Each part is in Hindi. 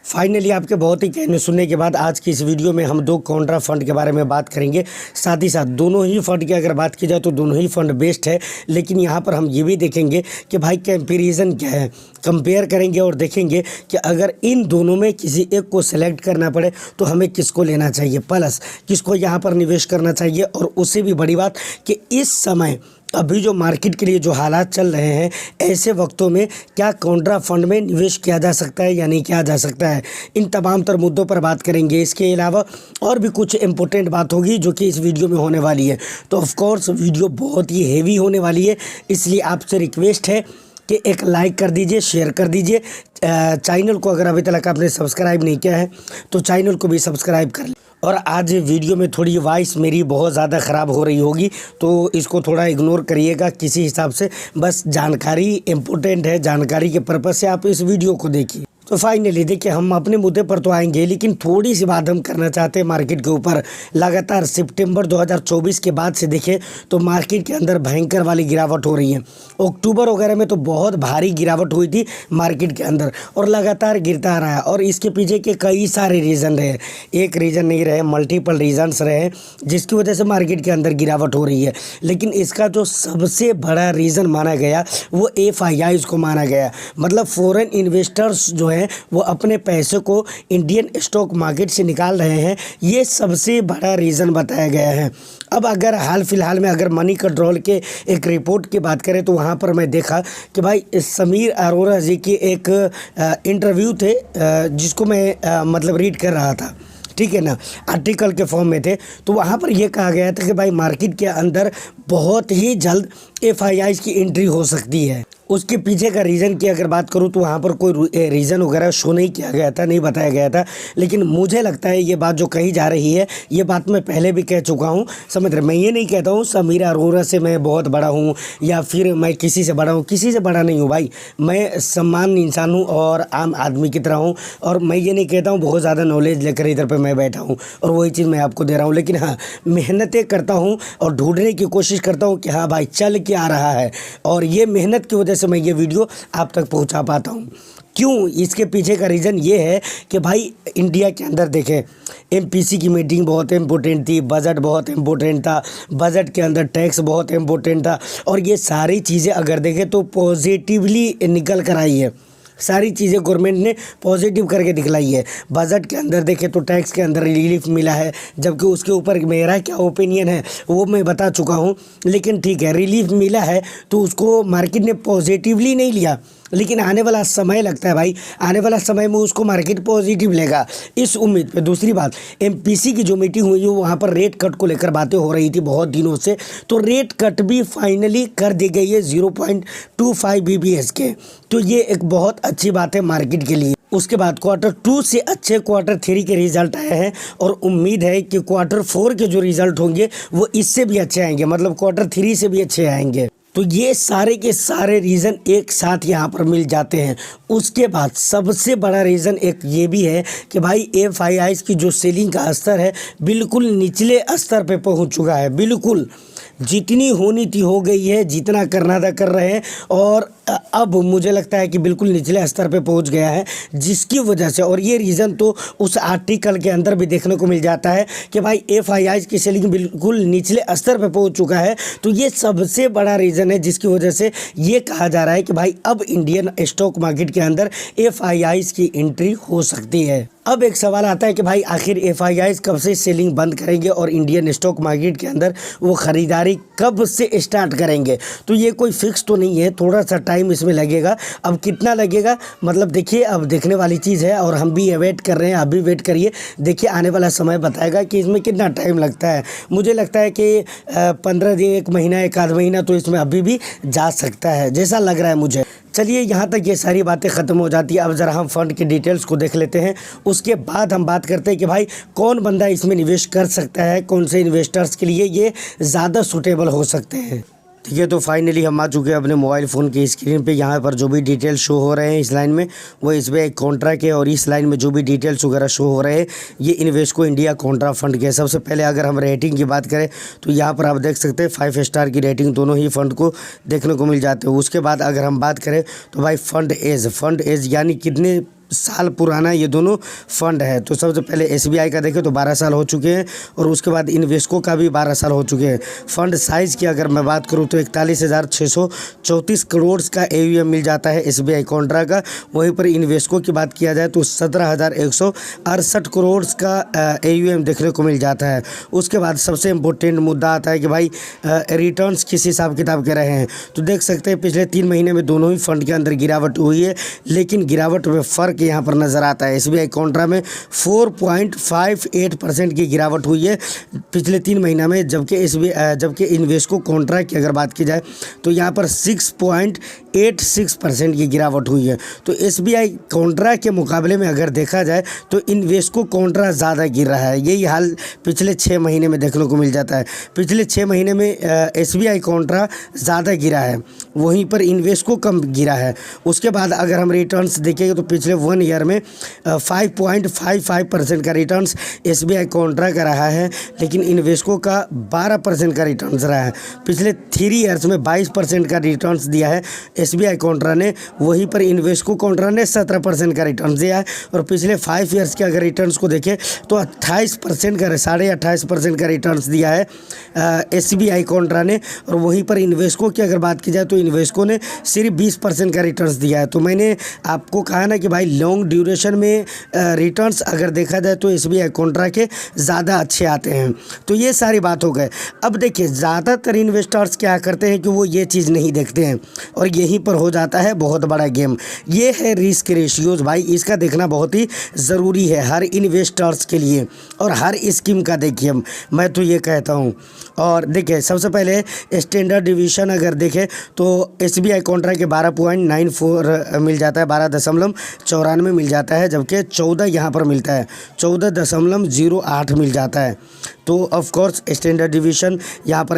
फाइनली आपके बहुत ही कहने सुनने के बाद आज की इस वीडियो में हम दो कॉन्ट्रा फंड के बारे में बात करेंगे। साथ ही साथ दोनों ही फंड की अगर बात की जाए तो दोनों ही फंड बेस्ट है, लेकिन यहाँ पर हम ये भी देखेंगे कि भाई कंपैरिजन क्या है, कंपेयर करेंगे और देखेंगे कि अगर इन दोनों में किसी एक को सिलेक्ट करना पड़े तो हमें किसको लेना चाहिए, प्लस किसको यहाँ पर निवेश करना चाहिए। और उससे भी बड़ी बात कि इस समय अभी जो मार्केट के लिए जो हालात चल रहे हैं, ऐसे वक्तों में क्या कॉन्ट्रा फंड में निवेश किया जा सकता है या नहीं किया जा सकता है, इन तमाम तर मुद्दों पर बात करेंगे। इसके अलावा और भी कुछ इंपॉर्टेंट बात होगी जो कि इस वीडियो में होने वाली है। तो ऑफ कोर्स वीडियो बहुत ही हेवी होने वाली है, इसलिए आपसे रिक्वेस्ट है कि एक लाइक कर दीजिए, शेयर कर दीजिए। चैनल को अगर अभी तक आपने सब्सक्राइब नहीं किया है तो चैनल को भी सब्सक्राइब कर लें। और आज वीडियो में थोड़ी वॉइस मेरी बहुत ज़्यादा ख़राब हो रही होगी, तो इसको थोड़ा इग्नोर करिएगा किसी हिसाब से। बस जानकारी इम्पोर्टेंट है, जानकारी के पर्पज़ से आप इस वीडियो को देखिए। तो फाइनली देखिए, हम अपने मुद्दे पर तो आएंगे, लेकिन थोड़ी सी बात हम करना चाहते हैं मार्केट के ऊपर। लगातार सितंबर 2024 के बाद से देखें तो मार्केट के अंदर भयंकर वाली गिरावट हो रही है। अक्टूबर वगैरह में तो बहुत भारी गिरावट हुई थी मार्केट के अंदर और लगातार गिरता आ रहा है। और इसके पीछे के कई सारे रीज़न रहे, एक रीज़न नहीं रहे, मल्टीपल रीजन्स रहे जिसकी वजह से मार्केट के अंदर गिरावट हो रही है। लेकिन इसका जो सबसे बड़ा रीज़न माना गया वो FIIs को माना गया। मतलब फॉरेन इन्वेस्टर्स जो वो अपने पैसे को इंडियन स्टॉक मार्केट से निकाल रहे हैं, ये सबसे बड़ा रीज़न बताया गया है। अब अगर हाल फिलहाल में अगर मनी कंट्रोल के एक रिपोर्ट की बात करें तो वहाँ पर मैं देखा कि भाई समीर अरोड़ा जी की एक इंटरव्यू थे जिसको मैं मतलब रीड कर रहा था, ठीक है ना, आर्टिकल के फॉर्म में थे। तो वहाँ पर यह कहा गया था कि भाई मार्केट के अंदर बहुत ही जल्द FIIs की एंट्री हो सकती है। उसके पीछे का रीज़न की अगर बात करूँ तो वहाँ पर कोई रीज़न वगैरह शो नहीं किया गया था, नहीं बताया गया था। लेकिन मुझे लगता है ये बात जो कही जा रही है, ये बात मैं पहले भी कह चुका हूँ। समझ रहे, मैं ये नहीं कहता हूँ समीर अरोड़ा से मैं बहुत बड़ा हूँ या फिर मैं किसी से बड़ा हूँ, किसी से बड़ा नहीं हूँ भाई। मैं सम्मान इंसान हूँ और आम आदमी की तरह हूँ। और मैं ये नहीं कहता हूँ बहुत ज़्यादा नॉलेज लेकर इधर पर मैं बैठा हूँ और वही चीज़ मैं आपको दे रहा हूँ। लेकिन हाँ, मेहनतें करता हूँ और ढूंढने की कोशिश करता हूँ कि हाँ भाई चल के आ रहा है, और ये मेहनत की वजह से मैं ये वीडियो आप तक पहुंचा पाता हूं। क्यों? इसके पीछे का रीज़न ये है कि भाई इंडिया के अंदर देखें, MPC की मीटिंग बहुत इम्पोर्टेंट थी, बजट बहुत इम्पोर्टेंट था, बजट के अंदर टैक्स बहुत इम्पोर्टेंट था, और ये सारी चीज़ें अगर देखें तो पॉजिटिवली निकल कर आई है। सारी चीज़ें गवर्नमेंट ने पॉजिटिव करके दिखलाई है। बजट के अंदर देखें तो टैक्स के अंदर रिलीफ मिला है, जबकि उसके ऊपर मेरा क्या ओपिनियन है वो मैं बता चुका हूँ। लेकिन ठीक है, रिलीफ मिला है तो उसको मार्केट ने पॉजिटिवली नहीं लिया, लेकिन आने वाला समय लगता है भाई, आने वाला समय में उसको मार्केट पॉजिटिव लेगा, इस उम्मीद पे। दूसरी बात, MPC की जो मीटिंग हुई है वहाँ पर रेट कट को लेकर बातें हो रही थी बहुत दिनों से, तो रेट कट भी फाइनली कर दी गई है 0.25 BPS के। तो ये एक बहुत अच्छी बात है मार्केट के लिए। उसके बाद Q2 से अच्छे Q3 के रिजल्ट आए हैं और उम्मीद है कि Q4 के जो रिजल्ट होंगे वो इससे भी अच्छे आएंगे, मतलब Q3 से भी अच्छे आएंगे। तो ये सारे के सारे रीज़न एक साथ यहाँ पर मिल जाते हैं। उसके बाद सबसे बड़ा रीज़न एक ये भी है कि भाई FIIs की जो सेलिंग का स्तर है बिल्कुल निचले स्तर पे पहुँच चुका है। बिल्कुल जितनी होनी थी हो गई है, जितना करना था कर रहे हैं, और अब मुझे लगता है कि बिल्कुल निचले स्तर पे पहुंच गया है, जिसकी वजह से, और ये रीज़न तो उस आर्टिकल के अंदर भी देखने को मिल जाता है कि भाई FIIs की सेलिंग बिल्कुल निचले स्तर पे पहुंच चुका है। तो ये सबसे बड़ा रीज़न है जिसकी वजह से ये कहा जा रहा है कि भाई अब इंडियन स्टॉक मार्केट के अंदर FIIs की एंट्री हो सकती है। अब एक सवाल आता है कि भाई आखिर FIIs कब से सेलिंग बंद करेंगे और इंडियन स्टॉक मार्केट के अंदर वो ख़रीदारी कब से स्टार्ट करेंगे। तो ये कोई फिक्स तो नहीं है, थोड़ा सा टाइम इसमें लगेगा। अब कितना लगेगा, मतलब देखिए, अब देखने वाली चीज़ है और हम भी वेट कर रहे हैं, आप भी वेट करिए, देखिए आने वाला समय बताएगा कि इसमें कितना टाइम लगता है। मुझे लगता है कि 15 दिन, 1 महीना, 1 आध महीना तो इसमें अभी भी जा सकता है, जैसा लग रहा है मुझे। चलिए, यहाँ तक ये सारी बातें ख़त्म हो जाती है। अब ज़रा हम फंड की डिटेल्स को देख लेते हैं, उसके बाद हम बात करते हैं कि भाई कौन बंदा इसमें निवेश कर सकता है, कौन से इन्वेस्टर्स के लिए ये ज़्यादा सूटेबल हो सकते हैं। ठीक है, तो फाइनली हम आ चुके हैं अपने मोबाइल फ़ोन की स्क्रीन पे। यहाँ पर जो भी डिटेल्स शो हो रहे हैं इस लाइन में, वो इस पर कॉन्ट्रा के, और इस लाइन में जो भी डिटेल्स वगैरह शो हो रहे हैं ये इन्वेस्को इंडिया कॉन्ट्रा फंड के। सबसे पहले अगर हम रेटिंग की बात करें तो यहाँ पर आप देख सकते हैं 5 स्टार की रेटिंग दोनों ही फंड को देखने को मिल जाते हैं। उसके बाद अगर हम बात करें तो भाई फंड एज यानी कितने साल पुराना ये दोनों फंड है। तो सबसे पहले एसबीआई का देखें तो 12 साल हो चुके हैं और उसके बाद इन्वेस्को का भी 12 साल हो चुके हैं। फंड साइज़ की अगर मैं बात करूँ तो 41,634 करोड़ का AUM मिल जाता है एसबीआई कॉन्ट्रा का। वहीं पर इन्वेस्को की बात किया जाए तो 17,168 करोड़ का AUM देखने को मिल जाता है। उसके बाद सबसे इम्पोर्टेंट मुद्दा आता है कि भाई रिटर्न्स किस हिसाब किताब के रहे हैं। तो देख सकते हैं पिछले 3 महीने में दोनों ही फंड के अंदर गिरावट हुई है, लेकिन गिरावट में फ़र्क यहाँ पर नज़र आता है। एसबीआई कॉन्ट्रा में 4.58% की गिरावट हुई है पिछले 3 महीना में, जबकि इन्वेस्को कॉन्ट्रा की अगर बात की जाए तो यहाँ पर 6.86% की गिरावट हुई है। तो एसबीआई कॉन्ट्रा के मुकाबले में अगर देखा जाए तो इन्वेस्को कॉन्ट्रा ज़्यादा गिर रहा है। यही हाल पिछले 6 महीने में देखने को मिल जाता है। पिछले 6 महीने में एसबीआई कॉन्ट्रा ज़्यादा गिरा है, वहीं पर इन्वेस्को कम गिरा है। उसके बाद अगर हम रिटर्न्स देखेंगे तो पिछले 1 ईयर में 5.55% का रिटर्न्स एसबीआई कॉन्ट्रा का रहा है, लेकिन इन्वेस्को का 12% का रिटर्न्स रहा है। पिछले 3 ईयर्स में 22% का रिटर्न्स दिया है एसबीआई कॉन्ट्रा ने, वहीं पर इन्वेस्को कॉन्ट्रा ने 17% का रिटर्न्स दिया है। और पिछले 5 ईयर्स के अगर रिटर्न्स को देखें तो 28% का 28.5% का रिटर्न्स दिया है एसबीआई कॉन्ट्रा ने। और वहीं पर इन्वेस्को की अगर बात की जाए तो इन्वेस्को ने सिर्फ 20% का रिटर्न्स दिया है। तो मैंने आपको कहा ना कि भाई लॉन्ग ड्यूरेशन में रिटर्न्स अगर देखा जाए तो एसबीआई कॉन्ट्रा के ज़्यादा अच्छे आते हैं। तो ये सारी बात हो गए। अब देखिए ज़्यादातर इन्वेस्टर्स क्या करते हैं कि वो ये चीज़ नहीं देखते हैं और यहीं पर हो जाता है बहुत बड़ा गेम। ये है रिस्क रेशियोज़। भाई इसका देखना बहुत ही ज़रूरी है हर इन्वेस्टर्स के लिए और हर स्कीम का देखिए, मैं तो ये कहता हूँ। और देखिए सबसे पहले स्टैंडर्ड डिवीज़न अगर देखें तो एसबीआई कॉन्ट्रा के 12.94 मिल जाता है, 12.94 मिल जाता है, जबकि 14 यहाँ पर मिलता है, 14.08 मिल जाता है। तो ऑफ कोर्स स्टैंडर्ड डिवीज़न यहाँ पर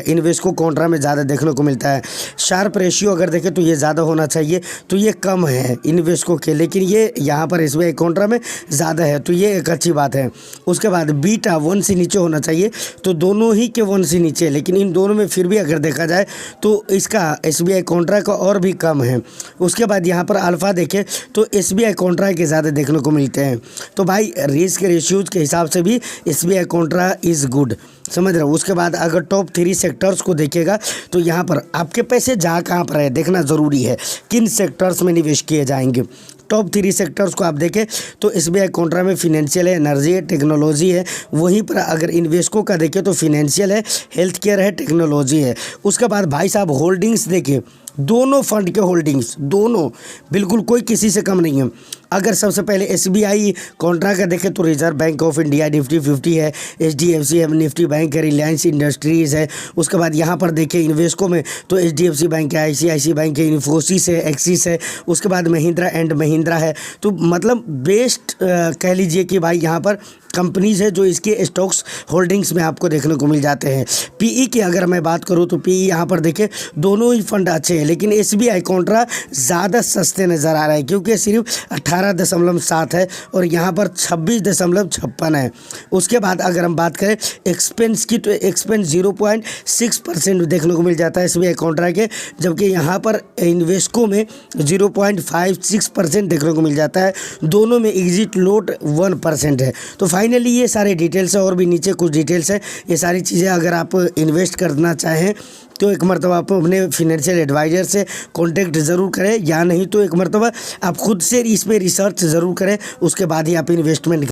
इन्वेस्को कॉन्ट्रा में ज़्यादा देखने को मिलता है। शार्प रेशियो अगर देखें तो ये ज़्यादा होना चाहिए, तो ये कम है इन्वेस्को के, लेकिन ये यहाँ पर एसबीआई कॉन्ट्रा में ज़्यादा है, तो ये एक अच्छी बात है। उसके बाद बीटा 1 से नीचे होना चाहिए, तो दोनों ही के 1 से नीचे, लेकिन इन दोनों में फिर भी अगर देखा जाए तो इसका एसबीआई कॉन्ट्रा का और भी कम है। उसके बाद यहाँ पर अल्फ़ा देखें तो एसबीआई कॉन्ट्रा के ज़्यादा देखने को मिलते हैं। तो भाई रिस्क रेशियोज़ के हिसाब से भी एसबीआई कॉन्ट्रा इज़ गुड, समझ रहे हो। उसके बाद अगर टॉप 3 सेक्टर्स को देखेगा तो यहाँ पर आपके पैसे जा कहाँ पर है देखना ज़रूरी है, किन सेक्टर्स में निवेश किए जाएंगे। टॉप 3 सेक्टर्स को आप देखें तो एसबीआई कॉन्ट्रा में फिनेंशियल है, एनर्जी है, टेक्नोलॉजी है। वहीं पर अगर इन्वेस्को का देखें तो फिनेंशियल है, हेल्थ केयर है, टेक्नोलॉजी है। उसके बाद भाई साहब होल्डिंग्स देखें, दोनों फंड के होल्डिंग्स दोनों बिल्कुल कोई किसी से कम नहीं है। अगर सबसे पहले एसबीआई कॉन्ट्रा का देखें तो reserve bank of India Nifty 50 है, एचडीएफसी है, निफ्टी बैंक है, रिलायंस इंडस्ट्रीज़ है। उसके बाद यहाँ पर देखें इन्वेस्को में तो एचडीएफसी बैंक है, आईसीआईसी बैंक है, इन्फोसिस है, एक्सिस है। उसके बाद महिंद्रा एंड महिंद्रा है। तो मतलब बेस्ट कह लीजिए कि भाई यहाँ पर कंपनीज़ है जो इसके स्टॉक्स होल्डिंग्स में आपको देखने को मिल जाते हैं। पीई की अगर मैं बात करूँ तो पीई यहाँ पर देखें दोनों ही फंड अच्छे हैं, लेकिन एसबीआई कॉन्ट्रा ज़्यादा सस्ते नज़र आ रहा है क्योंकि सिर्फ 18.7 है और यहाँ पर 26.56 है। उसके बाद अगर हम बात करें एक्सपेंस की तो एक्सपेंस 0.6% देखने को मिल जाता है एसबीआई कॉन्ट्रा के, जबकि यहाँ पर इन्वेस्को में 0.56% देखने को मिल जाता है। दोनों में एग्जिट लोड 1% है। तो फाइनली ये सारे डिटेल्स है और भी नीचे कुछ डिटेल्स है। ये सारी चीज़ें अगर आप इन्वेस्ट करना चाहें तो एक मरतबा आप अपने फिनेंशियल एडवाइज़र से कांटेक्ट ज़रूर करें, या नहीं तो एक मरतबा आप खुद से इस पर रिसर्च ज़रूर करें, उसके बाद ही आप इन्वेस्टमेंट।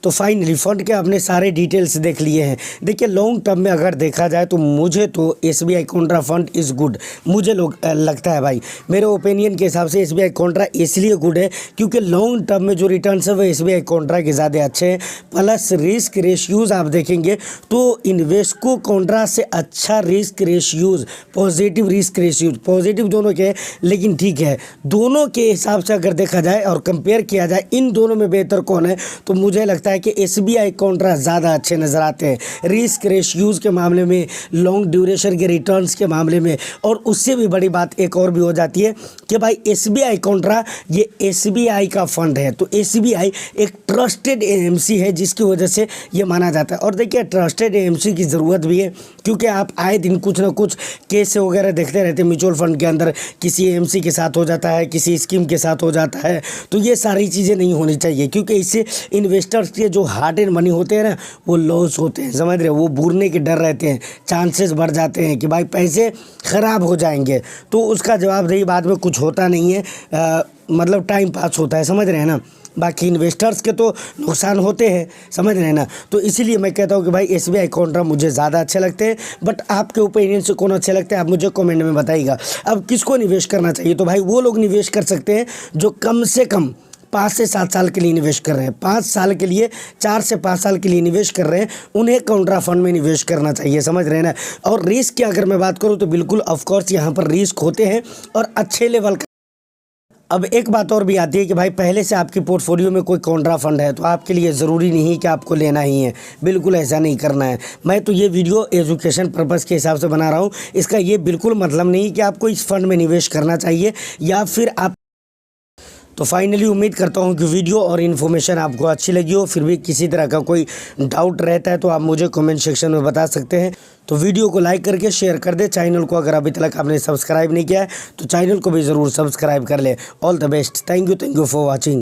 तो फाइनली फंड के आपने सारे डिटेल्स देख लिए हैं। देखिए लॉन्ग टर्म में अगर देखा जाए तो मुझे तो SBI Contra fund is good, मुझे लगता है भाई, मेरे ओपिनियन के हिसाब से एसबीआई कॉन्ट्रा इसलिए गुड है क्योंकि लॉन्ग टर्म में जो रिटर्न्स है वो एसबीआई कॉन्ट्रा के ज़्यादा अच्छे हैं। प्लस रिस्क रेशियोज़ आप देखेंगे तो इन्वेस्को कॉन्ट्रा से अच्छा risk ratios, positive risk ratios, positive दोनों के, लेकिन ठीक है दोनों के हिसाब से अगर देखा जाए और कंपेयर किया जाए इन दोनों में बेहतर कौन है, तो मुझे लगता लगता है कि SBI कॉन्ट्रा ज़्यादा अच्छे नज़र आते हैं रिस्क रेशियोज़ के मामले में, लॉन्ग ड्यूरेशन के रिटर्न्स के मामले में। और उससे भी बड़ी बात एक और भी हो जाती है कि भाई SBI कॉन्ट्रा ये SBI का फंड है, तो SBI एक ट्रस्टेड AMC है जिसकी वजह से ये माना जाता है। और देखिए ट्रस्टेड AMC की ज़रूरत भी है क्योंकि आप आए दिन कुछ ना कुछ केस वगैरह देखते रहते हैं म्यूचुअल फंड के अंदर, किसी AMC के साथ हो जाता है, किसी स्कीम के साथ हो जाता है। तो ये सारी चीज़ें नहीं होनी चाहिए क्योंकि इससे इन्वेस्टर्स के जो हार्ड एंड मनी होते हैं ना वो लॉस होते हैं, समझ रहे हो, वो बूरने के डर रहते हैं, चांसेस बढ़ जाते हैं कि भाई पैसे ख़राब हो जाएंगे। तो उसका जवाबदेही बाद में कुछ होता नहीं है, मतलब टाइम पास होता है, समझ रहे हैं ना। बाकी इन्वेस्टर्स के तो नुकसान होते हैं, समझ रहे हैं ना। तो इसीलिए मैं कहता हूँ कि भाई SBI कॉन्ट्रा मुझे ज़्यादा अच्छे लगते हैं। बट आपके ओपिनियन से कौन अच्छे लगते हैं आप मुझे कमेंट में बताइएगा। अब किसको निवेश करना चाहिए, तो भाई वो लोग निवेश कर सकते हैं जो कम से कम 5 से 7 साल के लिए निवेश कर रहे हैं, 5 साल के लिए, 4 से 5 साल के लिए निवेश कर रहे हैं, उन्हें कॉन्ट्रा फंड में निवेश करना चाहिए, समझ रहे हैं ना। और रिस्क की अगर मैं बात करूँ तो बिल्कुल ऑफकोर्स यहाँ पर रिस्क होते हैं और अच्छे लेवल का। अब एक बात और भी आती है कि भाई पहले से आपकी पोर्टफोलियो में कोई कॉन्ट्रा फंड है तो आपके लिए ज़रूरी नहीं कि आपको लेना ही है, बिल्कुल ऐसा नहीं करना है। मैं तो ये वीडियो एजुकेशन पर्पज़ के हिसाब से बना रहा हूँ, इसका ये बिल्कुल मतलब नहीं कि आपको इस फंड में निवेश करना चाहिए या फिर आप। तो फाइनली उम्मीद करता हूँ कि वीडियो और इन्फॉर्मेशन आपको अच्छी लगी हो। फिर भी किसी तरह का कोई डाउट रहता है तो आप मुझे कमेंट सेक्शन में बता सकते हैं। तो वीडियो को लाइक करके शेयर कर दे। चैनल को अगर अभी तक आपने सब्सक्राइब नहीं किया है तो चैनल को भी ज़रूर सब्सक्राइब कर ले। All the best, thank you for watching.